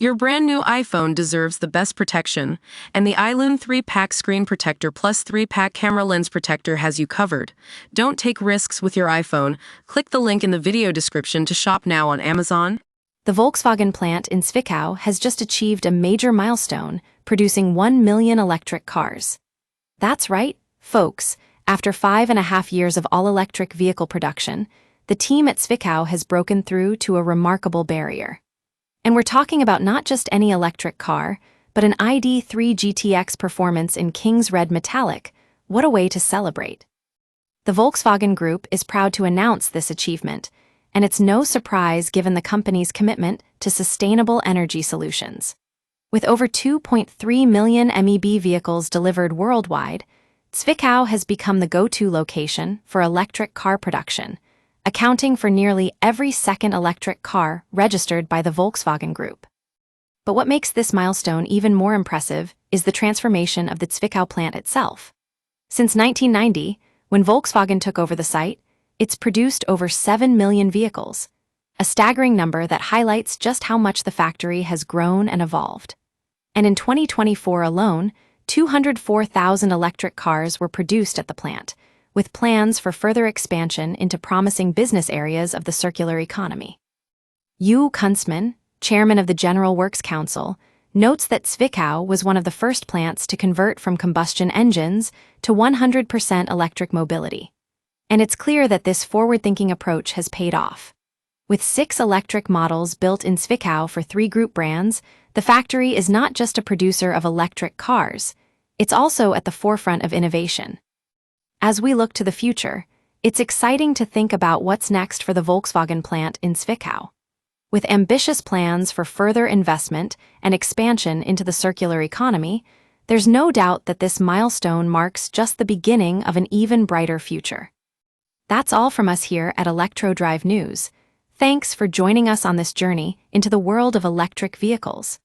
Your brand new iPhone deserves the best protection, and the iLune 3-Pack Screen Protector plus 3-Pack Camera Lens Protector has you covered. Don't take risks with your iPhone. Click the link in the video description to shop now on Amazon. The Volkswagen plant in Zwickau has just achieved a major milestone, producing 1 million electric cars. That's right, folks. After 5.5 years of all-electric vehicle production, the team at Zwickau has broken through to a remarkable barrier. And we're talking about not just any electric car, but an ID.3 GTX performance in King's Red Metallic. What a way to celebrate! The Volkswagen Group is proud to announce this achievement, and it's no surprise given the company's commitment to sustainable energy solutions. With over 2.3 million MEB vehicles delivered worldwide, Zwickau has become the go-to location for electric car production, accounting for nearly every second electric car registered by the Volkswagen Group. But what makes this milestone even more impressive is the transformation of the Zwickau plant itself. Since 1990, when Volkswagen took over the site, it's produced over 7 million vehicles, a staggering number that highlights just how much the factory has grown and evolved. And in 2024 alone, 204,000 electric cars were produced at the plant, with plans for further expansion into promising business areas of the circular economy. Yu Kunstmann, chairman of the General Works Council, notes that Zwickau was one of the first plants to convert from combustion engines to 100% electric mobility. And it's clear that this forward-thinking approach has paid off. With 6 electric models built in Zwickau for 3 group brands, the factory is not just a producer of electric cars, it's also at the forefront of innovation. As we look to the future, it's exciting to think about what's next for the Volkswagen plant in Zwickau. With ambitious plans for further investment and expansion into the circular economy, there's no doubt that this milestone marks just the beginning of an even brighter future. That's all from us here at ElectroDrive News. Thanks for joining us on this journey into the world of electric vehicles.